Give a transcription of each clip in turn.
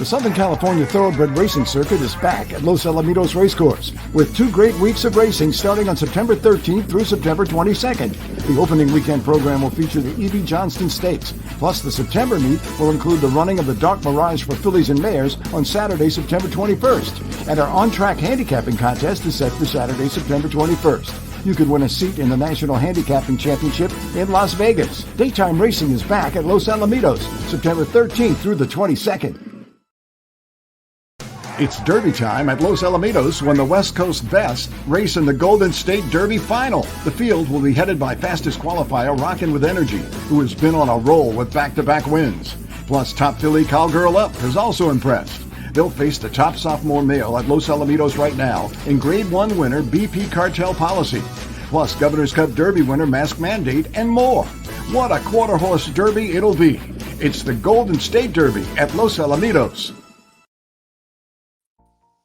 The Southern California Thoroughbred Racing Circuit is back at Los Alamitos Racecourse with 2 great weeks of racing starting on September 13th through September 22nd. The opening weekend program will feature the E.B. Johnston Stakes, plus the September meet will include the running of the Dark Mirage for fillies and mares on Saturday, September 21st. And our on-track handicapping contest is set for Saturday, September 21st. You could win a seat in the National Handicapping Championship in Las Vegas. Daytime racing is back at Los Alamitos, September 13th through the 22nd. It's Derby time at Los Alamitos when the West Coast best race in the Golden State Derby Final. The field will be headed by fastest qualifier Rockin With Energy, who has been on a roll with back-to-back wins. Plus, top filly Cowgirl Up has also impressed. They'll face the top sophomore male at Los Alamitos right now in Grade 1 winner BP Cartel Policy. Plus, Governor's Cup Derby winner Mask Mandate and more. What a quarter-horse derby it'll be. It's the Golden State Derby at Los Alamitos.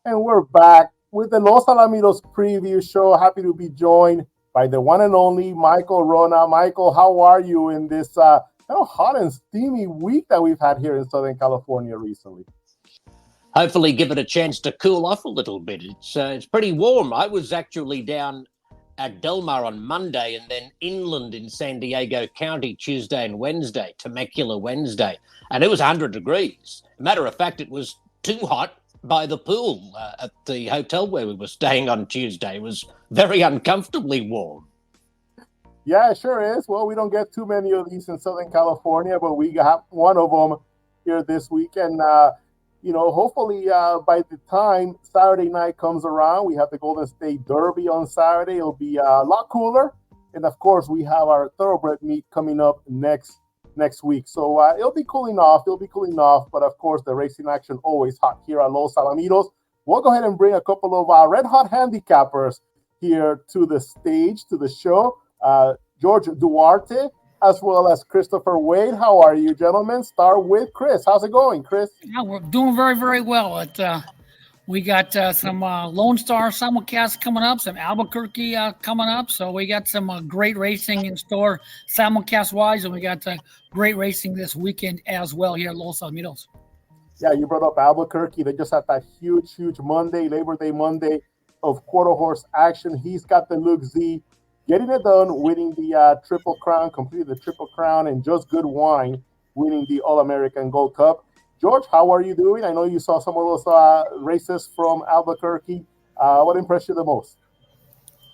And we're back with the Los Alamitos Preview Show. Happy to be joined by the one and only Michael Wrona. Michael, how are you in this kind of hot and steamy week that we've had here in Southern California recently? Hopefully give it a chance to cool off a little bit. It's pretty warm. I was actually down at Del Mar on Monday and then inland in San Diego County Tuesday and Wednesday, Temecula Wednesday, and it was 100 degrees. Matter of fact, it was too hot by the pool at the hotel where we were staying on Tuesday. It was very uncomfortably warm. Yeah, it sure is. Well, we don't get too many of these in Southern California, but we got one of them here this weekend. Hopefully by the time Saturday night comes around, we have the Golden State Derby on Saturday. It'll be a lot cooler. And of course, we have our thoroughbred meet coming up next week. So it'll be cooling off. But of course, the racing action always hot here at Los Alamitos. We'll go ahead and bring a couple of red hot handicappers here to the stage, to the show. George Duarte, as well as Christopher Wade. How are you, gentlemen? Start with Chris. How's it going, Chris? Yeah, we're doing very, very well. We got some Lone Star simulcast coming up, some Albuquerque coming up. So we got some great racing in store simulcast-wise, and we got great racing this weekend as well here at Los Alamitos. Yeah, you brought up Albuquerque. They just had that huge Monday, Labor Day Monday of quarter horse action. He's got the Luke Z getting it done, winning the Triple Crown, completed the Triple Crown, and Just Good Wine winning the All-American Gold Cup. George, how are you doing? I know you saw some of those races from Albuquerque. What impressed you the most?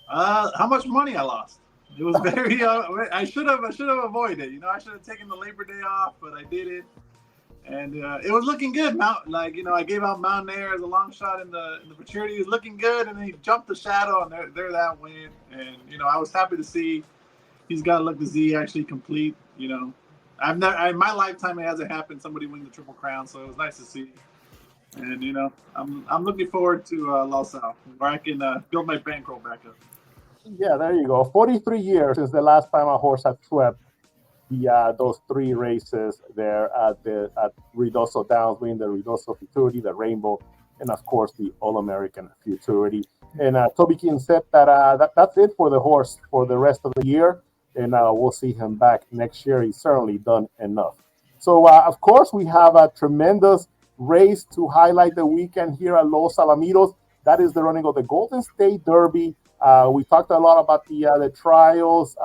How much money I lost. It was very. I should have avoided it. I should have taken the Labor Day off, but I did it, and it was looking good. I gave out Mountain Air as a long shot in the maturity. He was looking good, and then he jumped the shadow, and there that win. And I was happy to see he's got Luck the Z actually complete. In my lifetime it hasn't happened. Somebody win the Triple Crown, so it was nice to see. And I'm looking forward to Los Al, where I can build my bankroll back up. Yeah, there you go. 43 years since the last time a horse had swept those 3 races there at Ruidoso Downs, winning the Ruidoso Futurity, the Rainbow, and of course the All-American Futurity. And Toby King said that that's it for the horse for the rest of the year. And we'll see him back next year. He's certainly done enough. So, of course, we have a tremendous race to highlight the weekend here at Los Alamitos. That is the running of the Golden State Derby. We talked a lot about the trials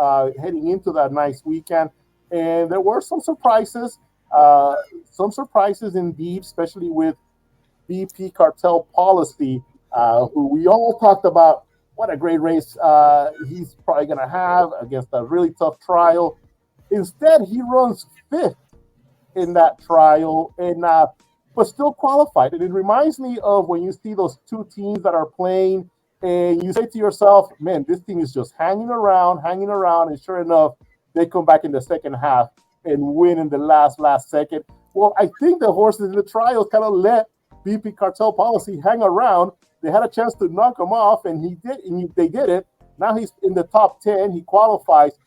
heading into that nice weekend. And there were some surprises indeed, especially with BP Cartel Policy, who we all talked about. What a great race he's probably going to have against a really tough trial. Instead, he runs 5th in that trial, but still qualified. And it reminds me of when you see those 2 teams that are playing, and you say to yourself, man, this team is just hanging around, and sure enough, they come back in the second half and win in the last second. Well, I think the horses in the trials kind of let BP Cartel Policy hang around. They had a chance to knock him off, and they did it. Now he's in the top 10. He qualifies.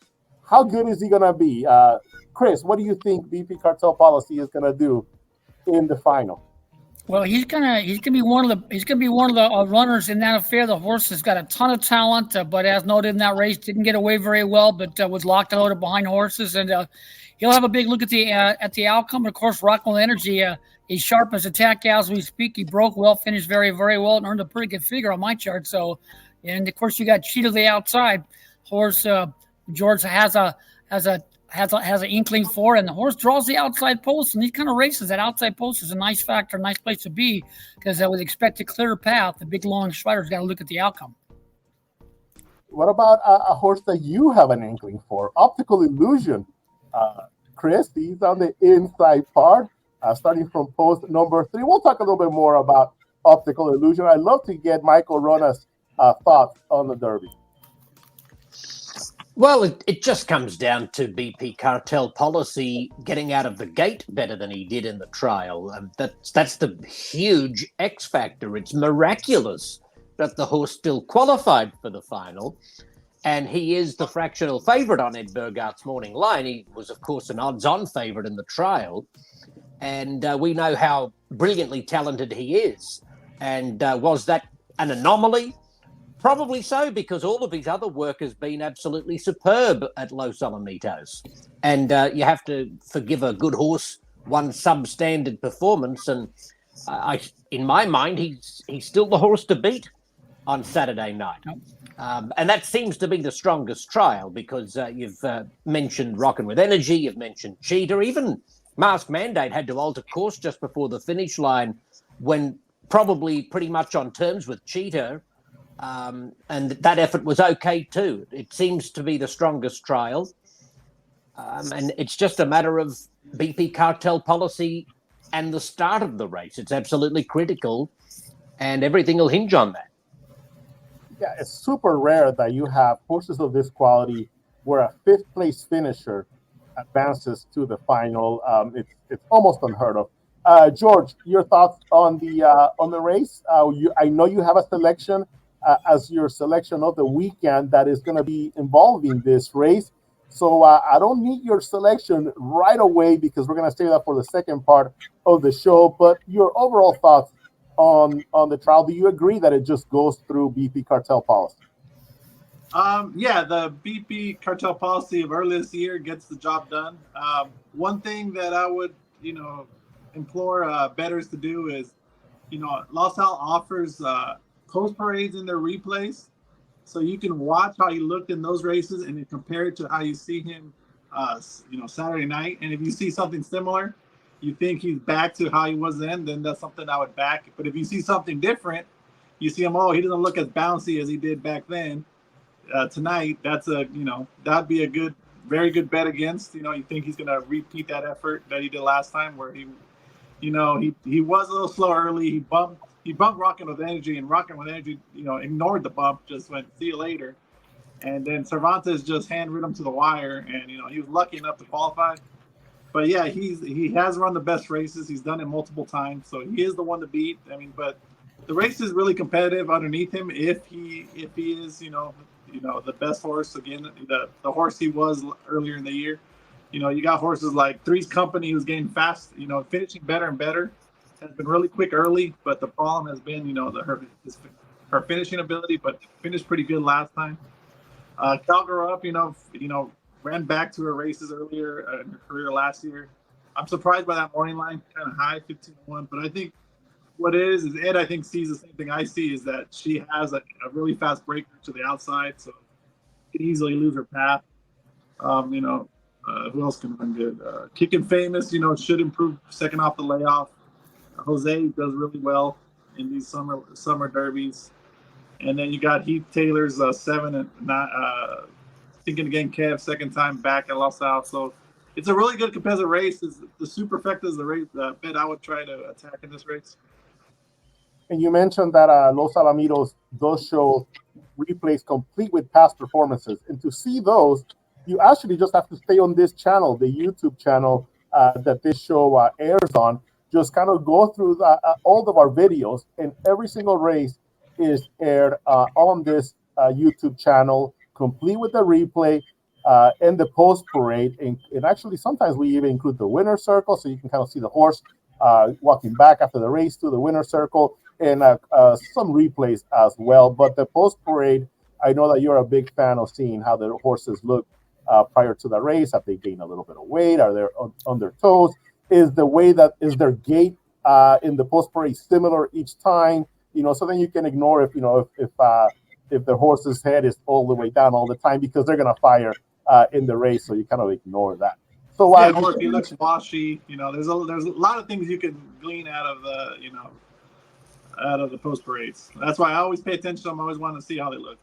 How good is he going to be? Chris, what do you think BP Cartel Policy is going to do in the final? Well, he's gonna be one of the runners in that affair. The horse has got a ton of talent, but as noted in that race, didn't get away very well, but was locked and loaded behind horses, and he'll have a big look at the outcome. Of course, Rockin With Energy, he's sharp as a tack as we speak. He broke well, finished very, very well, and earned a pretty good figure on my chart. So, and of course, you got Cheetah the outside horse. George has an inkling for, and the horse draws the outside post. And these kind of races, that outside post is a nice factor, a nice place to be, because I would expect a clearer path. The big long strider's got to look at the outcome. What about a horse that you have an inkling for? Optical Illusion. Chris, he's on the inside part, starting from post number 3. We'll talk a little bit more about Optical Illusion. I'd love to get Michael Wrona's thoughts on the Derby. Well, it just comes down to BP Cartel Policy getting out of the gate better than he did in the trial. That's the huge X factor. It's miraculous that the horse still qualified for the final. And he is the fractional favourite on Ed Burgart's Morning Line. He was, of course, an odds-on favourite in the trial. And we know how brilliantly talented he is. And was that an anomaly? Probably so, because all of his other work has been absolutely superb at Los Alamitos. And you have to forgive a good horse one substandard performance. And in my mind, he's still the horse to beat on Saturday night. And that seems to be the strongest trial, because you've mentioned Rockin With Energy, you've mentioned Cheetah, even Mask Mandate had to alter course just before the finish line when probably pretty much on terms with Cheetah. And that effort was okay too. It seems to be the strongest trial. And it's just a matter of BP Cartel Policy and the start of the race. It's absolutely critical, and everything will hinge on that. Yeah, it's super rare that you have horses of this quality where a 5th place finisher advances to the final. It's almost unheard of. George, your thoughts on the race? I know you have a selection as your selection of the weekend that is going to be involving this race. So I don't need your selection right away, because we're going to save that for the second part of the show. But your overall thoughts on the trial? Do you agree that it just goes through BP Cartel Policy? Yeah, the BP Cartel Policy of earlier this year gets the job done. One thing that I would, implore bettors to do is, Los Al offers post parades in their replays, so you can watch how he looked in those races and then compare it to how you see him, Saturday night. And if you see something similar, you think he's back to how he was then that's something I would back. But if you see something different, you see him, he doesn't look as bouncy as he did back then. Tonight, that's that'd be a very good bet against. You think he's going to repeat that effort that he did last time, where he was a little slow early. He bumped Rockin With Energy, and Rockin With Energy, ignored the bump, just went, see you later. And then Cervantes just hand-rid him to the wire, and, he was lucky enough to qualify. But, yeah, he has run the best races. He's done it multiple times, so he is the one to beat. But the race is really competitive underneath him if he is, the best horse, again, the horse he was earlier in the year. You got horses like Three's Company, who's getting fast, finishing better and better. Has been really quick early, but the problem has been, her finishing ability, but finished pretty good last time. Calgary Up, ran back to her races earlier in her career last year. I'm surprised by that morning line, kind of high, 15-1. But I think what it is Ed, I think, sees the same thing I see, is that she has a really fast breaker to the outside, so she can easily lose her path. Who else can run good? Kickin' Famous, should improve second off the layoff. Jose does really well in these summer derbies. And then you got Heath Taylor's 7 and 9, Thinking Again Kev, second time back at Los Al. So it's a really good competitive race. The superfecta is the race bet I would try to attack in this race. And you mentioned that Los Alamitos does show replays complete with past performances. And to see those, you actually just have to stay on this channel, the YouTube channel that this show airs on. Just kind of go through all of our videos, and every single race is aired on this YouTube channel, complete with the replay and the post parade. And actually, sometimes we even include the winner's circle, so you can kind of see the horse walking back after the race to the winner's circle, and some replays as well. But the post parade, I know that you're a big fan of seeing how the horses look prior to the race. Have they gained a little bit of weight? Are they on their toes? Is their gait in the post parade similar each time? So then you can ignore if the horse's head is all the way down all the time, because they're gonna fire in the race. So you kind of ignore that. So or if he looks washy, there's a lot of things you can glean out of the post parades. That's why I always pay attention to them. I always want to see how they look.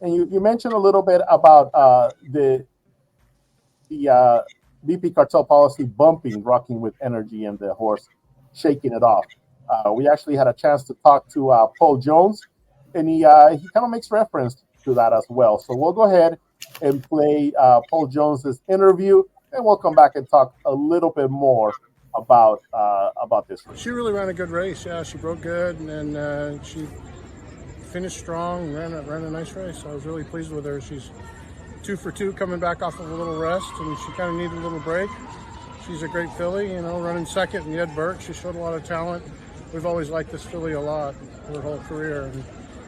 And you mentioned a little bit about the BP Cartel Policy bumping Rockin With Energy and the horse shaking it off. We actually had a chance to talk to Paul Jones, and he kind of makes reference to that as well. So we'll go ahead and play Paul Jones's interview, and we'll come back and talk a little bit more about this race. She really ran a good race. Yeah, she broke good, and she finished strong, ran a nice race. I was really pleased with her. She's 2 for 2 coming back off of a little rest, and she kind of needed a little break. She's a great filly, running second in Ed Burke. She showed a lot of talent. We've always liked this filly a lot her whole career, and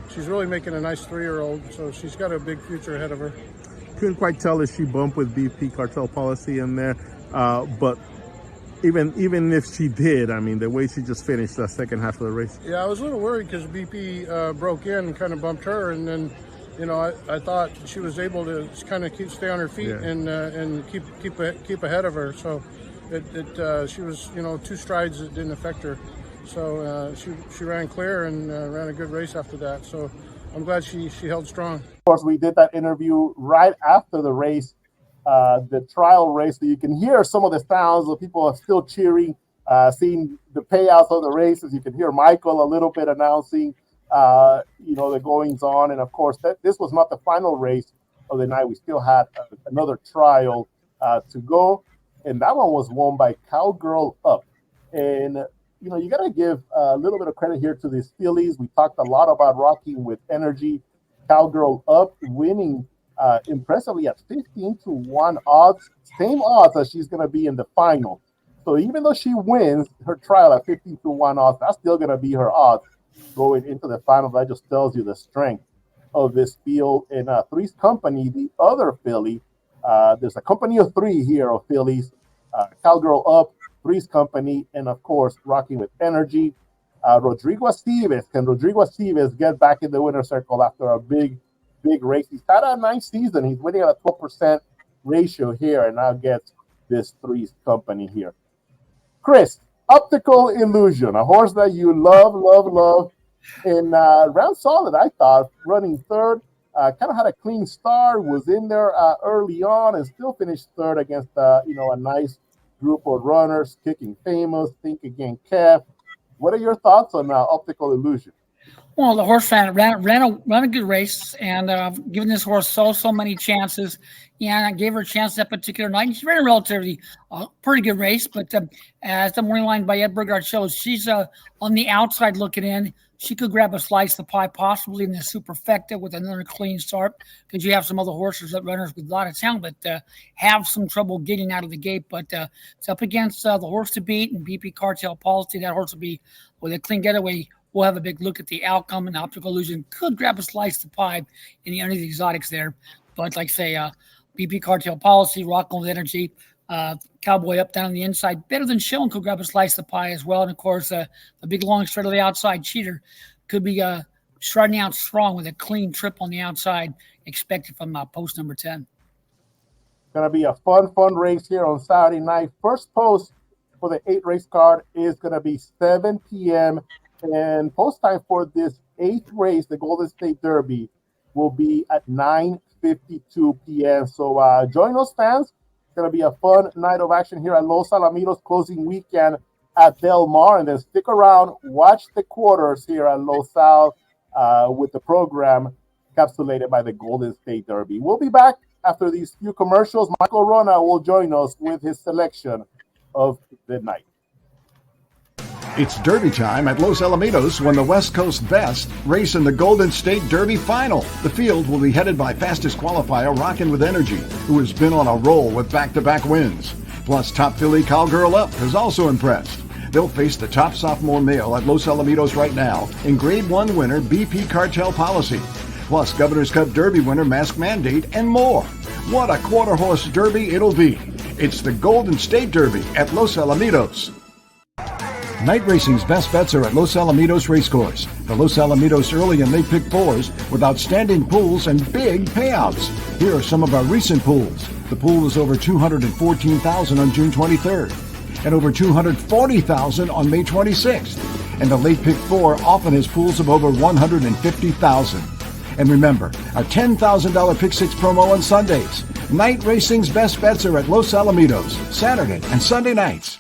she's really making a nice 3-year-old, so she's got a big future ahead of her. Couldn't quite tell if she bumped with BP Cartel Policy in there, but even if she did, I mean, the way she just finished the second half of the race. Yeah, I was a little worried because BP broke in and kind of bumped her, and then I thought she was able to kind of stay on her feet and keep ahead of her. So she was 2 strides that didn't affect her. So she ran clear and ran a good race after that. So I'm glad she held strong. Of course, we did that interview right after the race, the trial race. So you can hear some of the sounds of people are still cheering, seeing the payouts of the races. You can hear Michael a little bit announcing, the goings on. And of course, this was not the final race of the night. We still had another trial to go. And that one was won by Cowgirl Up. And, you got to give a little bit of credit here to these fillies. We talked a lot about Rockin With Energy. Cowgirl Up winning impressively at 15-1 odds, same odds as she's going to be in the final. So even though she wins her trial at 15-1 odds, that's still going to be her odds going into the final. That just tells you the strength of this field. And Three's Company, the other filly, there's a company of 3 here of fillies, Cowgirl Up, Three's Company, and of course, Rockin With Energy. Rodrigo Esteves. Can Rodrigo Esteves get back in the winner's circle after a big race? He's had a nice season. He's winning at a 12% ratio here, and now gets this Three's Company here. Chris, Optical Illusion, a horse that you love, and ran solid, I thought, running third. Kind of had a clean start, was in there early on, and still finished third against a nice group of runners. Kicking Famous, Think Again, Kev. What are your thoughts on Optical Illusion? Well, the horse ran a good race, and given this horse so many chances, and I gave her a chance that particular night. And she ran a relatively pretty good race, but as the morning line by Ed Burgard shows, she's on the outside looking in. She could grab a slice of the pie, possibly in the superfecta with another clean start, because you have some other horses that runners with a lot of talent, but have some trouble getting out of the gate. But it's up against the horse to beat and BP Cartel Policy. That horse will be with a clean getaway. We'll have a big look at the outcome, and Optical Illusion could grab a slice of the pie in the under the exotics there. But like I say, BP Cartel Policy, Rockin With Energy, Cowboy Up down on the inside, better than Shilling, could grab a slice of the pie as well. And of course, the big long straight of the outside, Cheater, could be starting out strong with a clean trip on the outside expected from post number 10. Going to be a fun race here on Saturday night. First post for the 8 race card is going to be 7 p.m. And post time for this 8th race, the Golden State Derby, will be at 9:52 p.m. So join us, fans. It's going to be a fun night of action here at Los Alamitos, closing weekend at Del Mar. And then stick around, watch the quarters here at Los Al with the program capsulated by the Golden State Derby. We'll be back after these few commercials. Michael Wrona will join us with his selection of the night. It's Derby time at Los Alamitos when the West Coast best race in the Golden State Derby Final. The field will be headed by fastest qualifier Rockin With Energy, who has been on a roll with back-to-back wins. Plus, top filly Cowgirl Up has also impressed. They'll face the top sophomore male at Los Alamitos right now in Grade 1 winner BP Cartel Policy. Plus, Governor's Cup Derby winner Mask Mandate and more. What a quarter horse derby it'll be. It's the Golden State Derby at Los Alamitos. Night racing's best bets are at Los Alamitos Racecourse. The Los Alamitos early and late pick fours with outstanding pools and big payouts. Here are some of our recent pools. The pool was over $214,000 on June 23rd and over $240,000 on May 26th. And the late pick four often has pools of over $150,000. And remember, our $10,000 pick six promo on Sundays. Night racing's best bets are at Los Alamitos, Saturday and Sunday nights.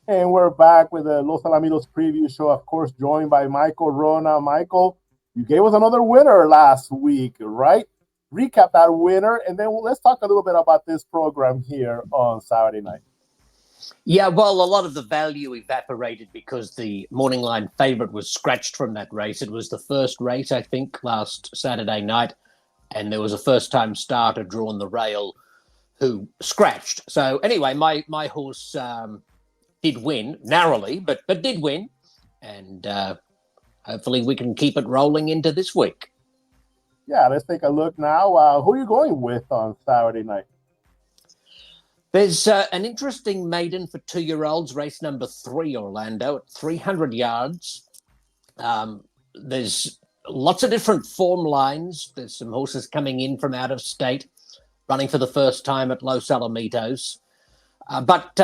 And we're back with the Los Alamitos Preview Show, of course, joined by Michael Wrona. Michael, you gave us another winner last week, right? Recap that winner, and then let's talk a little bit about this program here on Saturday night. Yeah, well, a lot of the value evaporated because the morning line favorite was scratched from that race. It was the first race, I think, last Saturday night, and there was a first-time starter drawn the rail who scratched. So anyway, my horse did win, narrowly, but did win, and hopefully we can keep it rolling into this week. Yeah, let's take a look now. Who are you going with on Saturday night? There's an interesting maiden for 2-year-olds, race number 3, Orlando, at 300 yards. There's lots of different form lines. There's some horses coming in from out of state, running for the first time at Los Alamitos. But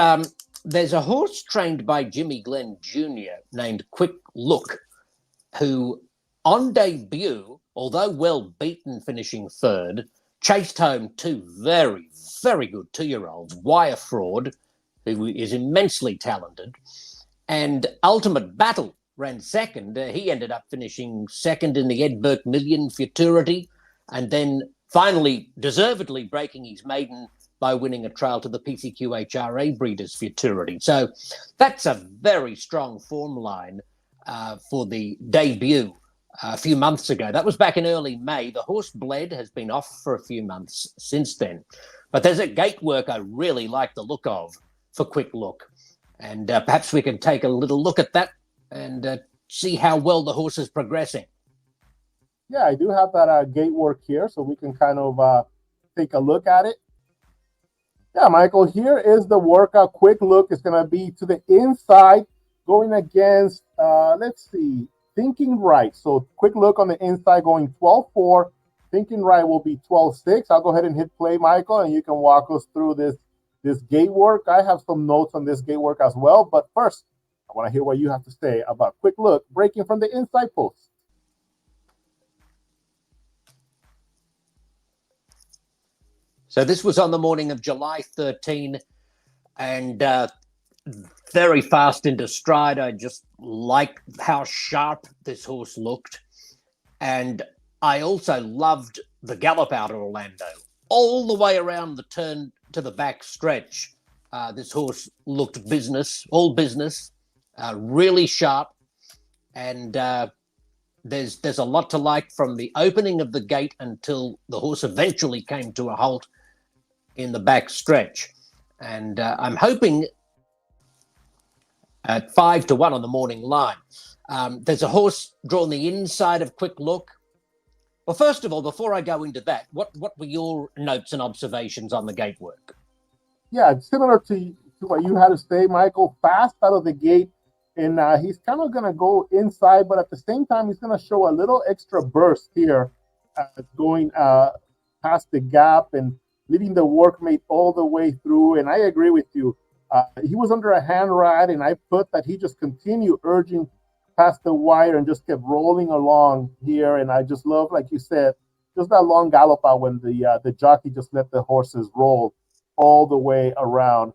there's a horse trained by Jimmy Glenn Jr. named Quick Look, who on debut, although well beaten finishing third, chased home 2 very, very good 2-year-olds, Wire Fraud, who is immensely talented, and Ultimate Battle ran second. He ended up finishing second in the Ed Burke Million Futurity, and then finally deservedly breaking his maiden by winning a trial to the PCQHRA Breeders' Futurity. So that's a very strong form line for the debut a few months ago. That was back in early May. The horse bled, has been off for a few months since then. But there's a gate work I really like the look of for Quick Look. And perhaps we can take a little look at that and see how well the horse is progressing. Yeah, I do have that gate work here, so we can kind of take a look at it. Yeah, Michael, here is the workout. Quick Look is going to be to the inside, going against, let's see, Thinking Right. So Quick Look on the inside going 12-4. Thinking Right will be 12-6. I'll go ahead and hit play, Michael, and you can walk us through this gate work. I have some notes on this gate work as well. But first, I want to hear what you have to say about Quick Look breaking from the inside post. So this was on the morning of July 13, and very fast into stride. I just like how sharp this horse looked. And I also loved the gallop out of Orlando. All the way around the turn to the back stretch, this horse looked all business, really sharp. And there's a lot to like from the opening of the gate until the horse eventually came to a halt in the back stretch. And I'm hoping at 5-1 on the morning line. There's a horse drawn the inside of Quick Look. Well, first of all, before I go into that, what were your notes and observations on the gate work? Yeah, it's similar to what you had to say, Michael. Fast out of the gate, and he's kind of going to go inside, but at the same time, he's going to show a little extra burst here, going past the gap and leading the workmate all the way through. And I agree with you. He was under a hand ride, and I put that he just continued urging past the wire and just kept rolling along here. And I just love, like you said, just that long gallop out when the jockey just let the horses roll all the way around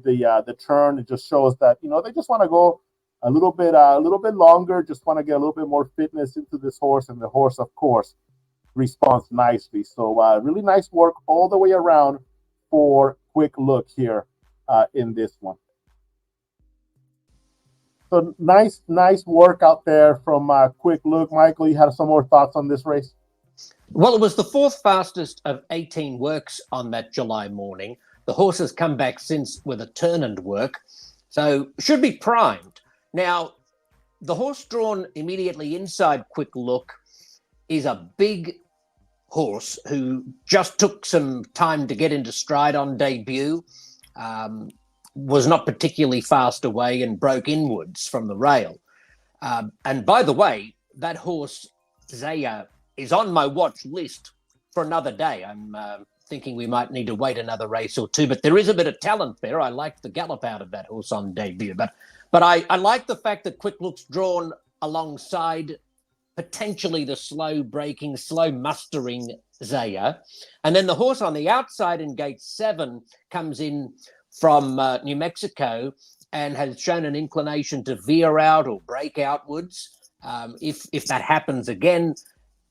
the turn. It just shows that, they just want to go a little bit longer, just want to get a little bit more fitness into this horse, and the horse, of course, responds nicely. So really nice work all the way around for Quick Look here in this one. So nice work out there from Quick Look. Michael, you had some more thoughts on this race? Well, it was the fourth fastest of 18 works on that July morning. The horse has come back since with a turn and work, so should be primed. Now, the horse drawn immediately inside Quick Look is a big horse who just took some time to get into stride on debut, was not particularly fast away and broke inwards from the rail. And by the way, that horse, Zaya, is on my watch list for another day. I'm thinking we might need to wait another race or two, but there is a bit of talent there. I liked the gallop out of that horse on debut, but I like the fact that Quick Look's drawn alongside potentially the slow breaking, slow mustering Zaya. And then the horse on the outside in gate 7 comes in from New Mexico and has shown an inclination to veer out or break outwards. If that happens again,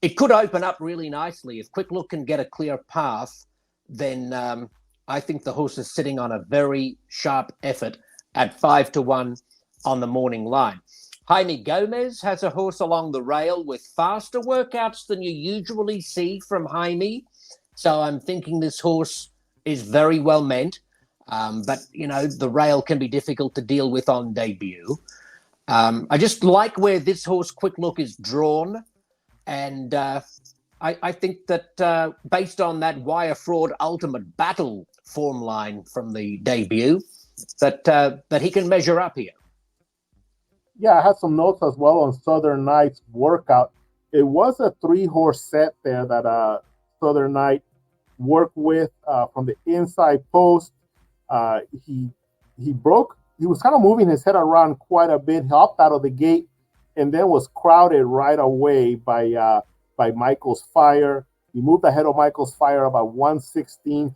it could open up really nicely. If Quick Look can get a clear path, then I think the horse is sitting on a very sharp effort at 5-1 on the morning line. Jaime Gomez has a horse along the rail with faster workouts than you usually see from Jaime. So I'm thinking this horse is very well meant. But, the rail can be difficult to deal with on debut. I just like where this horse Quick Look is drawn. And I think that based on that wire fraud ultimate battle form line from the debut, that he can measure up here. Yeah, I had some notes as well on Southern Knight's workout. It was a 3-horse set there that Southern Knight worked with from the inside post. He was kind of moving his head around quite a bit, hopped out of the gate, and then was crowded right away by Michael's Fire. He moved ahead of Michael's Fire about 1/16,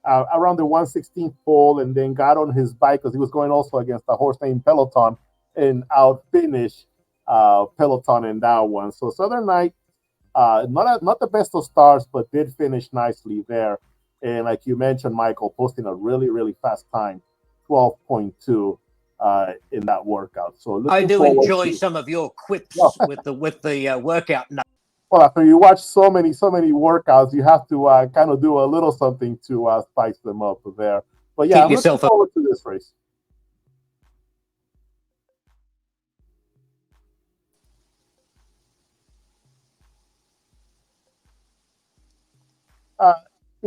around the 1/16th pole, and then got on his bike because he was going also against a horse named Peloton and out-finish Peloton in that one. So Southern Knight, not the best of stars, but did finish nicely there. And like you mentioned, Michael, posting a really, really fast time, 12.2 in that workout. So I do enjoy some of your quips with the workout. Well, after you watch so many workouts, you have to kind of do a little something to spice them up there. But yeah, I'm looking forward to this race.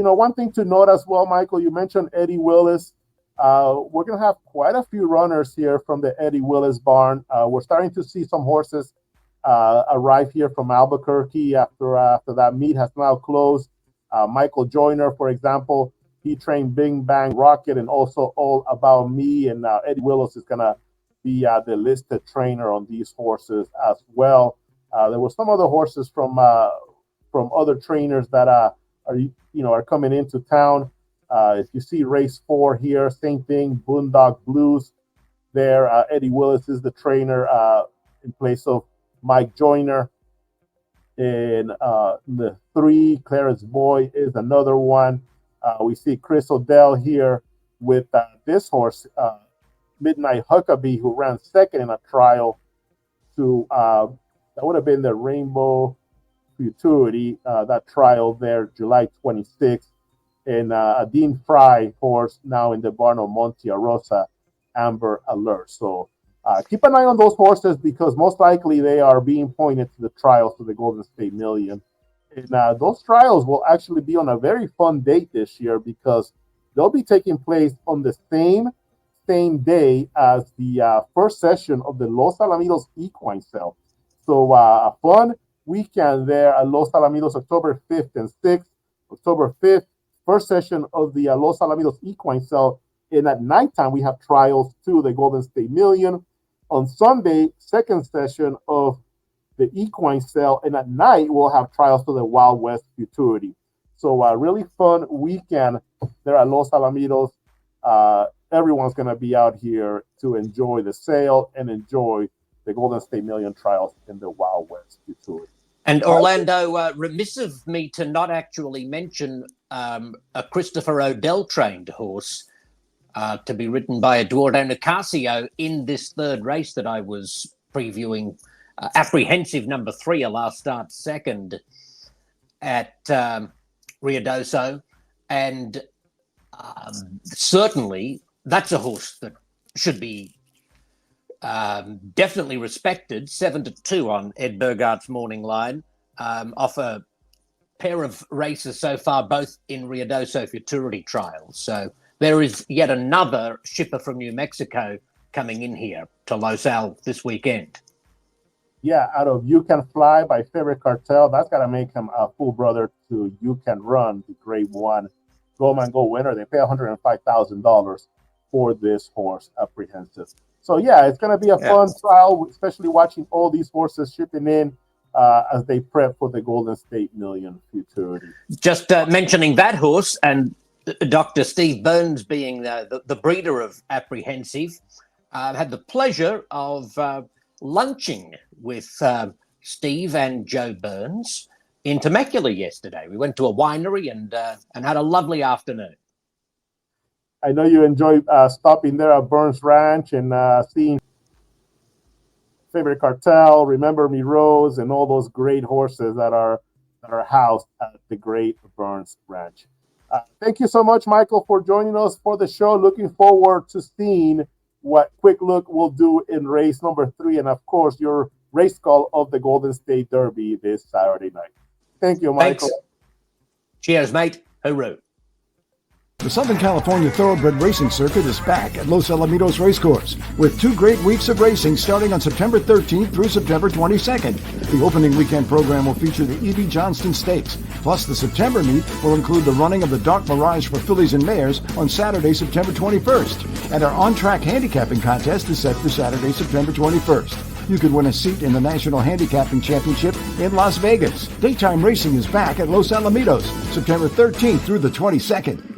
One thing to note as well, Michael, you mentioned Eddie Willis. We're going to have quite a few runners here from the Eddie Willis barn. We're starting to see some horses arrive here from Albuquerque after that meet has now closed. Michael Joyner, for example, he trained Bing Bang Rocket and also All About Me, and Eddie Willis is going to be the listed trainer on these horses as well. There were some other horses from other trainers that are coming into town. If you see race 4 here, same thing, Boondock Blues there. Eddie Willis is the trainer in place of Mike Joyner. And the 3, Clarence Boy is another one. We see Chris Odell here with this horse, Midnight Huckabee, who ran second in a trial to, that would have been the Rainbow Futurity, that trial there, July 26th. And a Dean Fry horse now in the barn of Monte Rosa, Amber Alert. So keep an eye on those horses because most likely they are being pointed to the trials for the Golden State Million. And those trials will actually be on a very fun date this year because they'll be taking place on the same day as the first session of the Los Alamitos Equine Sale. So a fun weekend there at Los Alamitos, October 5th and 6th. October 5th, first session of the Los Alamitos Equine Sale. And at nighttime, we have trials to the Golden State Million. On Sunday, second session of the Equine Sale. And at night, we'll have trials to the Wild West Futurity. So a really fun weekend there at Los Alamitos. Everyone's going to be out here to enjoy the sale and enjoy the Golden State Million trials in the Wild West Futurity. And Orlando, remiss of me to not actually mention a Christopher Odell trained horse to be ridden by Eduardo Nicasio in this third race that I was previewing. Apprehensive number 3, a last start second. at Ruidoso, and certainly that's a horse that should be definitely respected. 7-2 on Ed Burghart's morning line, off a pair of races so far, both in Ruidoso Futurity trials. So there is yet another shipper from New Mexico coming in here to Los Al this weekend. Yeah, out of You Can Fly by Favorite Cartel. That's got to make him a full brother to You Can Run, the Grade 1 Goldman Gold winner. They pay $105,000 for this horse, Apprehensive. So, yeah, it's going to be a fun trial, especially watching all these horses shipping in as they prep for the Golden State Million Futurity. Just mentioning that horse and Dr. Steve Burns being the breeder of Apprehensive, had the pleasure of lunching with Steve and Joe Burns in Temecula yesterday. We went to a winery and had a lovely afternoon. I know you enjoy stopping there at Burns Ranch and seeing Favorite Cartel, Remember Me Rose, and all those great horses that are housed at the great Burns Ranch. Thank you so much, Michael, for joining us for the show. Looking forward to seeing what Quick Look will do in race number 3, and of course your race call of the Golden State Derby this Saturday night. Thank you, Michael. Thanks. Cheers, mate. Hooroo. The Southern California Thoroughbred Racing Circuit is back at Los Alamitos Racecourse with 2 great weeks of racing starting on September 13th through September 22nd. The opening weekend program will feature the E.B. Johnston Stakes, plus the September meet will include the running of the Dark Mirage for fillies and mares on Saturday, September 21st. And our on-track handicapping contest is set for Saturday, September 21st. You could win a seat in the National Handicapping Championship in Las Vegas. Daytime racing is back at Los Alamitos, September 13th through the 22nd.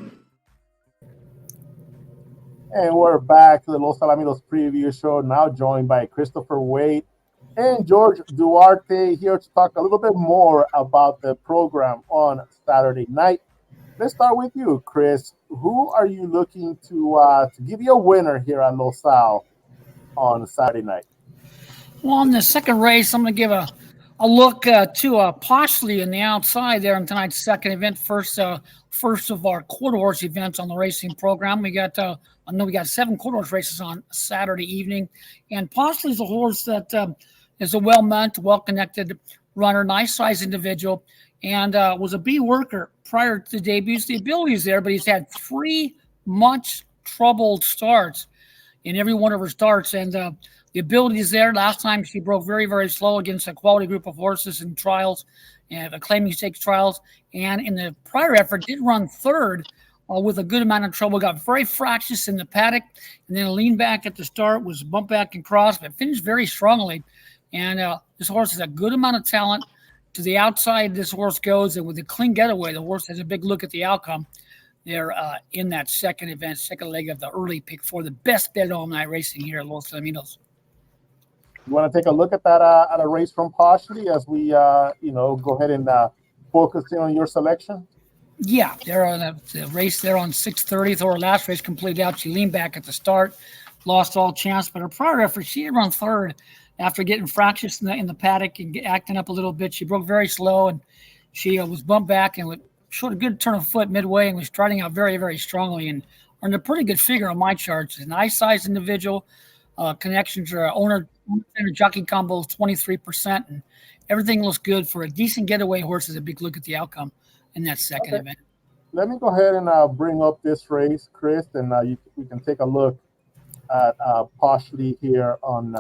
And we're back to the Los Alamitos Preview Show, now joined by Christopher Wade and George Duarte, here to talk a little bit more about the program on Saturday night. Let's start with you, Chris. Who are you looking to give you a winner here at Los Al on Saturday night? Well, in the second race, I'm going to give a look to Poshley in the outside there in tonight's second event. First of our quarter horse events on the racing program. We got 7 quarter horse races on Saturday evening, and Poshley's a horse that is a well-meant, well-connected runner, nice-sized individual, and was a B worker prior to the debuts. The ability is there, but he's had 3 much troubled starts in every one of her starts, and the ability is there. Last time she broke very, very slow against a quality group of horses in trials, and claiming stakes trials. And in the prior effort, did run third with a good amount of trouble. Got very fractious in the paddock, and then leaned back at the start, was bumped back and crossed, but finished very strongly. And this horse has a good amount of talent. To the outside, this horse goes, and with a clean getaway, the horse has a big look at the outcome. They're in that second event, second leg of the early pick for the best bet all night racing here at Los Alamitos. You want to take a look at that at a race from Poshley as we go ahead and focus in on your selection? Yeah, they're on the race there on 6:30. Her last race completed out. She leaned back at the start, lost all chance, but her prior effort, she did run third after getting fractious in the paddock and acting up a little bit. She broke very slow, and she was bumped back and showed a good turn of foot midway and was striding out very, very strongly and earned a pretty good figure on my charts. She's a nice-sized individual. Connections are owner jockey combo is 23%, and everything looks good for a decent getaway horse. Is a big look at the outcome in that second event. Let me go ahead and bring up this race, Chris, and we can take a look at Poshley here on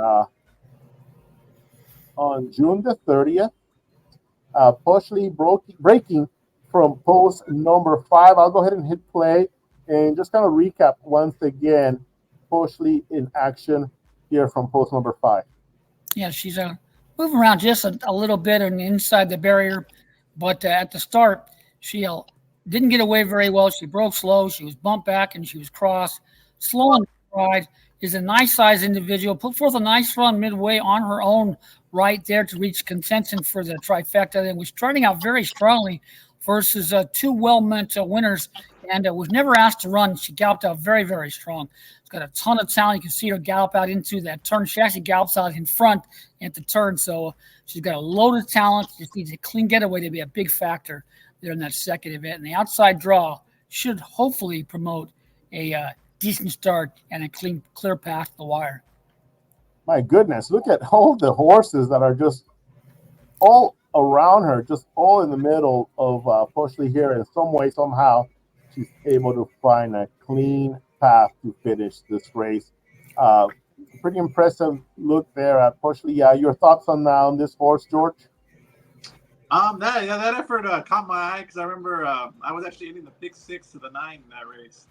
June the 30th. Poshley breaking from post number 5. I'll go ahead and hit play and just kind of recap once again. Poshley in action here from post number 5. Yeah, she's moving around just a little bit and inside the barrier, but at the start, she didn't get away very well. She broke slow. She was bumped back and she was crossed. Slow on the ride, is a nice-sized individual. Put forth a nice run midway on her own right there to reach contention for the trifecta, and was starting out very strongly versus 2 well-meant winners and was never asked to run. She galloped out very, very strong. She's got a ton of talent. You can see her gallop out into that turn. She actually gallops out in front at the turn, so she's got a load of talent. She just needs a clean getaway to be a big factor there in that second event. And the outside draw should hopefully promote a decent start and a clear path to the wire. My goodness, look at all the horses that are just all around her, just all in the middle of Poshley here. In some way, somehow, she's able to find a clean path to finish this race. Pretty impressive look there at Poshley. Your thoughts on this horse, George? That effort caught my eye because I remember I was actually hitting the pick 6 to the 9 in that race.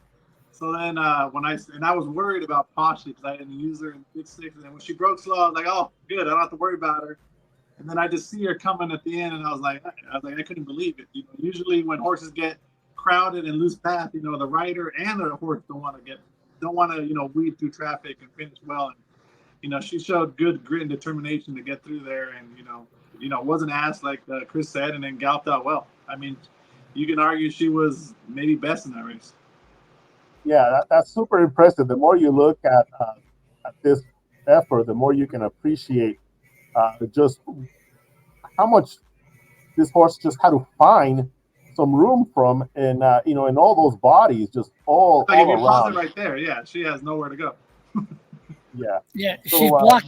So then I was worried about Poshley because I didn't use her in pick 6, and then when she broke slow, I was like, oh, good, I don't have to worry about her. And then I just see her coming at the end, and I was like, I couldn't believe it. Usually when horses get crowded and lose path, the rider and the horse don't want to weed through traffic and finish well. And she showed good grit and determination to get through there, and wasn't asked like Chris said, and then galloped out well. I mean, you can argue she was maybe best in that race. Yeah, that's super impressive. The more you look at this effort, the more you can appreciate just how much this horse just had to find some room from, and in all those bodies, just all if you around. pause it right there, yeah, she has nowhere to go. Yeah, So, she's blocked.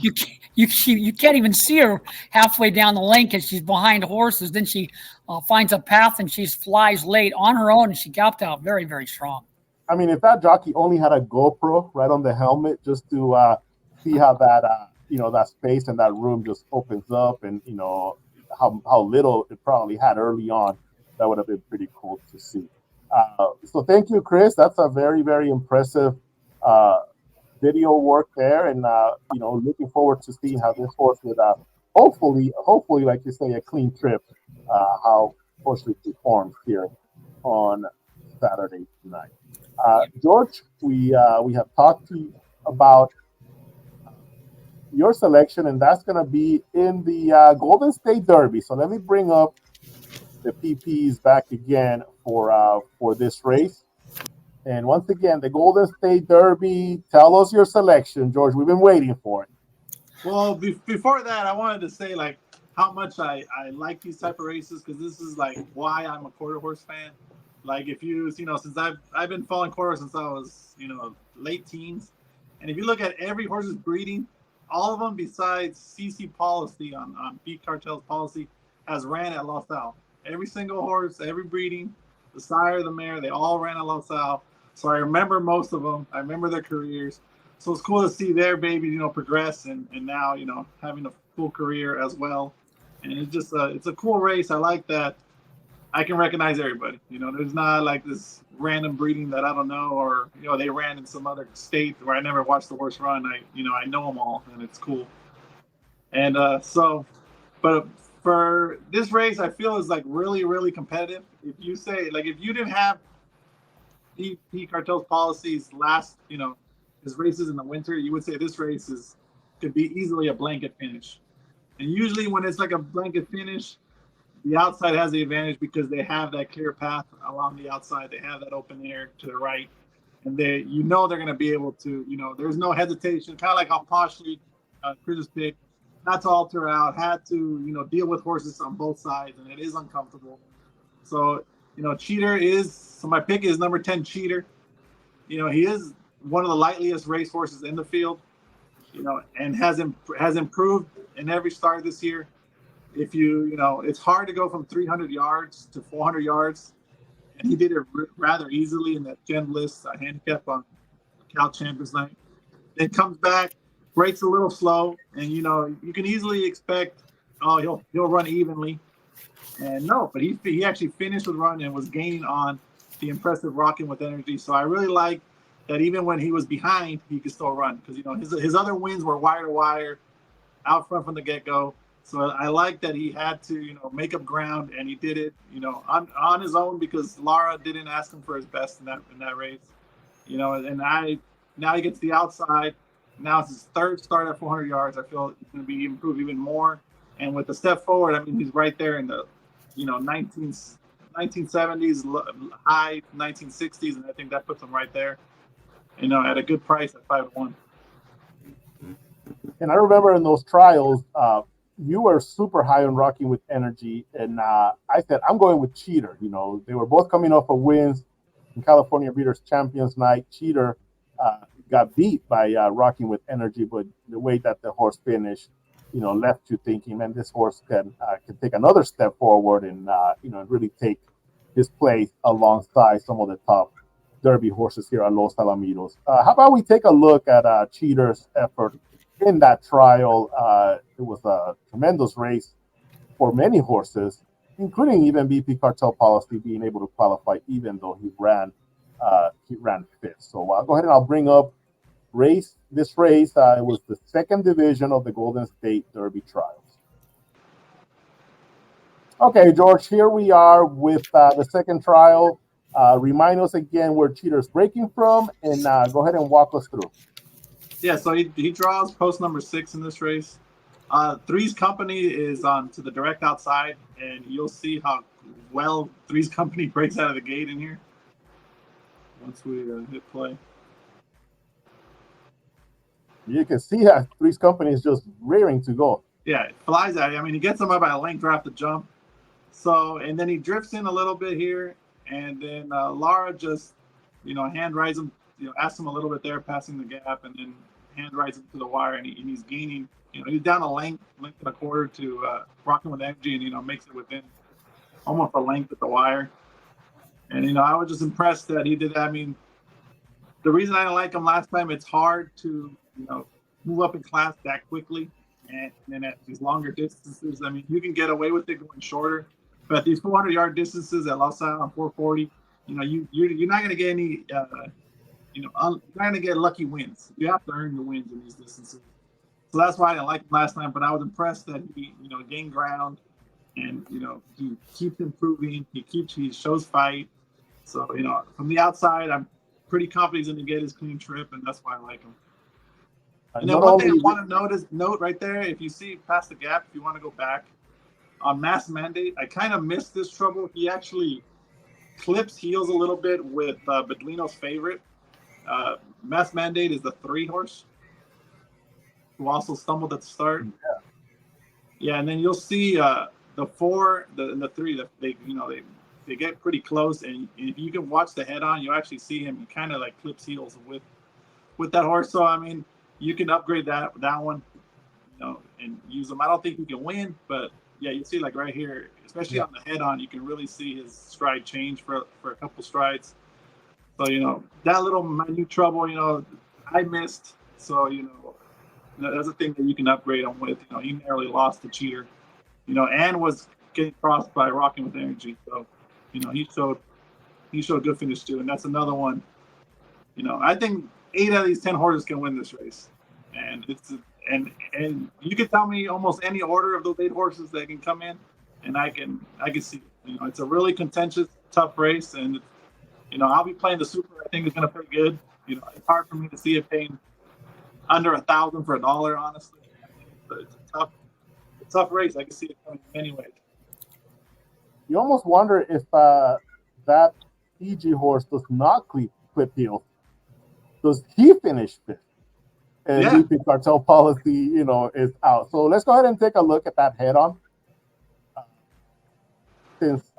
You can't even see her halfway down the lane because she's behind horses. Then she finds a path and she flies late on her own, and she galloped out very, very strong. I mean, if that jockey only had a GoPro right on the helmet just to see how that that space and that room just opens up, and how little it probably had early on, that would have been pretty cool to see. So thank you, Chris. That's a very, very impressive video work there, and looking forward to seeing how this horse would hopefully, like you say, a clean trip. How Poshley performs here on Saturday night. George, we have talked to you about your selection, and that's going to be in the Golden State Derby. So let me bring up the PPs back again for this race. And once again, the Golden State Derby. Tell us your selection, George. We've been waiting for it. Well, before that, I wanted to say how much I like these type of races, because this is why I'm a quarter horse fan. If you since I've been following quarter since I was late teens, and if you look at every horse's breeding, all of them besides CC Policy on BP Cartel's Policy has ran at Los Al. Every single horse, every breeding, the sire, the mare, they all ran at Los Al. So I remember most of them. I remember their careers. So it's cool to see their babies, progress and now, having a full career as well. And it's just it's a cool race. I like that I can recognize everybody. There's not like this random breeding that I don't know, or they ran in some other state where I never watched the horse run. I know them all, and it's cool. And but for this race, I feel is really, really competitive. If you say if you didn't have BP Cartel's Policy's last his races in the winter, you would say this race could be easily a blanket finish. And usually when it's a blanket finish, the outside has the advantage because they have that clear path along the outside. They have that open air to the right, and they're going to be able to, there's no hesitation. Kind of like how Poshley, Chris's pick, not to alter out, had to, deal with horses on both sides, and it is uncomfortable. So, so my pick is number 10, Cheater. He is one of the lightliest race horses in the field, and has improved in every start this year. If it's hard to go from 300 yards to 400 yards, and he did it rather easily in that Jen Bliss handicap on Cal Champions Night. Then comes back, breaks a little slow, and you can easily expect he'll run evenly, and no, but he actually finished with run and was gaining on the impressive Rockin With Energy. So I really like that even when he was behind, he could still run, because his other wins were wire to wire, out front from the get go. So I like that he had to, make up ground, and he did it, on his own, because Lara didn't ask him for his best in that race, and now he gets the outside. Now it's his third start at 400 yards. I feel it's going to be improved even more. And with the step forward, I mean, he's right there in the, 19th 1970s, high 1960s, and I think that puts them right there. At a good price at 5-1. And I remember in those trials, you were super high on Rockin With Energy, and I said I'm going with Cheater. They were both coming off of wins in California Breeders' Champions Night. Cheater got beat by Rockin With Energy, but the way that the horse finished, left you thinking, man, this horse can take another step forward and really take his place alongside some of the top Derby horses here at Los Alamitos. How about we take a look at Cheater's effort in that trial? It was a tremendous race for many horses, including even BP Cartel Policy being able to qualify, even though he ran fifth. So I'll go ahead and I'll bring up this race. It was the second division of the Golden State Derby trials. Okay, George, here we are with the second trial. Remind us again where Cheater's breaking from, and go ahead and walk us through. Yeah, so he draws post number 6 in this race. Three's Company is on to the direct outside, and you'll see how well Three's Company breaks out of the gate in here once we hit play. You can see that Three's Company is just rearing to go. Yeah, it flies at him. He gets him up by a length right off the jump. So, and then he drifts in a little bit here, and then Lara just, hand rides him, asks him a little bit there, passing the gap, and then hand rides him to the wire, and he's gaining, he's down a length and a quarter to Rockin With Energy, and, makes it within almost a length at the wire. And, I was just impressed that he did that. I mean, the reason I didn't like him last time, it's hard to, move up in class that quickly. And then at these longer distances, I mean, you can get away with it going shorter. But at these 400-yard distances at Los Alamitos on 440, you're not going to get any, you're not going to get lucky wins. You have to earn your wins in these distances. So that's why I didn't like him last time. But I was impressed that he, gained ground, and he keeps improving. He shows fight. So from the outside, I'm pretty confident he's going to get his clean trip, and that's why I like him. And then one thing I want to note right there, if you see past the gap, if you want to go back, on Mass Mandate, I kind of missed this trouble. He actually clips heels a little bit with Beduino's favorite. Mass Mandate is the 3 horse who also stumbled at the start. Yeah, and then you'll see the 4, the 3, they get pretty close, and if you can watch the head on, you actually see him. He kind of like clips heels with that horse. So I mean, you can upgrade that one, and use them. I don't think you can win, but yeah, you see like right here, especially on the head on, you can really see his stride change for a couple strides. So that little minute trouble, I missed. So that's a thing that you can upgrade on with. He narrowly lost to Cheater, and was getting crossed by Rockin With Energy. So he showed good finish too, and that's another one. I think 8 out of these 10 horses can win this race, and and you can tell me almost any order of those 8 horses that can come in, and I can see it. It's a really contentious, tough race, and I'll be playing the Super. I think it's going to pay good. It's hard for me to see it paying under $1,000 for $1, honestly. But it's a tough race. I can see it coming anyway. You almost wonder if that PG horse does not clip heels. Does he finish 5th? And BP Cartel Policy, is out. So let's go ahead and take a look at that head on. Since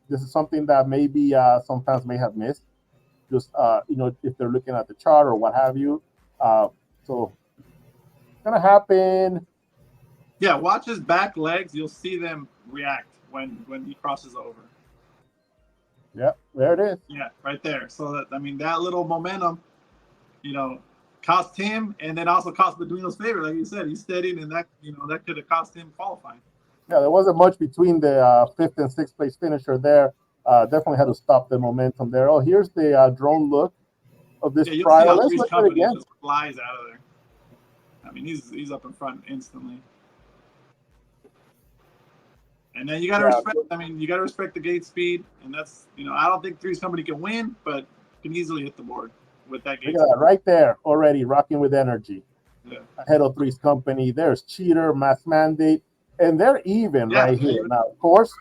this is something that maybe some fans may have missed, just if they're looking at the chart or what have you. So it's gonna happen. Yeah, watch his back legs. You'll see them react when he crosses over. Yep, there it is. Yeah, right there. So that little momentum, cost him, and then also cost Beduino's favorite. Like you said, he's steadied, and that that could have cost him qualifying. Yeah, there wasn't much between the 5th and 6th place finisher there. Definitely had to stop the momentum there. Oh, here's the drone look of this trial. Let's look at it again. Just flies out of there. I mean, he's up in front instantly. And then you got to respect. I mean, you got to respect the gate speed, and that's I don't think Three's Company can win, but can easily hit the board with that gate. Look at that right there already, Rockin With Energy. Yeah. Ahead of Three's Company. There's Cheater, Mass Mandate, and they're even right here. Even. Now, of course,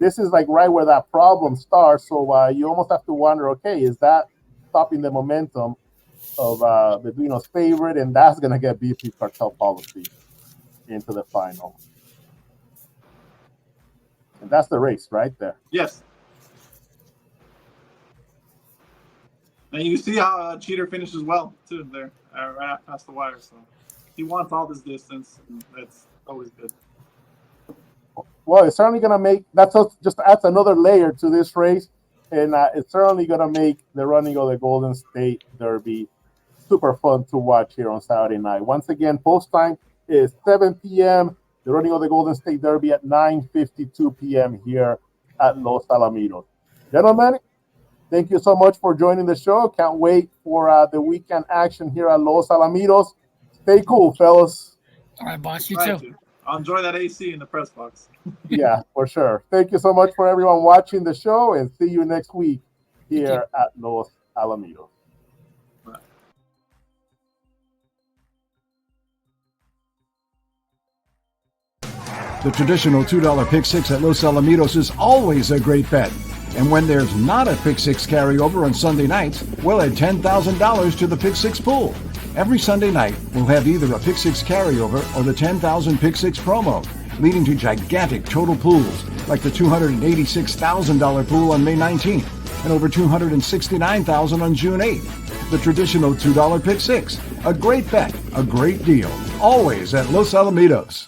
this is like right where that problem starts. So you almost have to wonder, okay, is that stopping the momentum of Beduino's favorite? And that's going to get BP Cartel Policy into the final. And that's the race right there. Yes. And you see how Cheater finishes well, too, there, right past the wire. So he wants all this distance, and that's always good. Well, it's certainly going to make, just adds another layer to this race, and it's certainly going to make the running of the Golden State Derby super fun to watch here on Saturday night. Once again, post time is 7 p.m., the running of the Golden State Derby at 9:52 p.m. here at Los Alamitos. Gentlemen, thank you so much for joining the show. Can't wait for the weekend action here at Los Alamitos. Stay cool, fellas. All right, boss. You Right, too. dude. I'll enjoy that AC in the press box. Yeah, for sure. Thank you so much for everyone watching the show, and see you next week here at Los Alamitos. The traditional $2 Pick Six at Los Alamitos is always a great bet. And when there's not a Pick Six carryover on Sunday nights, we'll add $10,000 to the Pick Six pool. Every Sunday night, we'll have either a Pick Six carryover or the 10,000 Pick Six promo, leading to gigantic total pools like the $286,000 pool on May 19th and over $269,000 on June 8th. The traditional $2 Pick Six, a great bet, a great deal, always at Los Alamitos.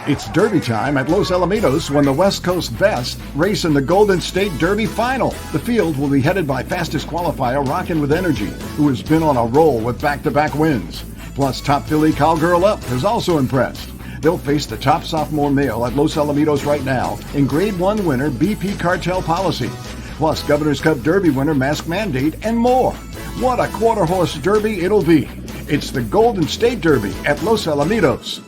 It's Derby time at Los Alamitos when the West Coast best race in the Golden State Derby Final. The field will be headed by fastest qualifier Rockin With Energy, who has been on a roll with back-to-back wins. Plus, top filly Cowgirl Up has also impressed. They'll face the top sophomore male at Los Alamitos right now in Grade 1 winner BP Cartel Policy. Plus, Governor's Cup Derby winner Mask Mandate and more. What a quarter-horse derby it'll be. It's the Golden State Derby at Los Alamitos.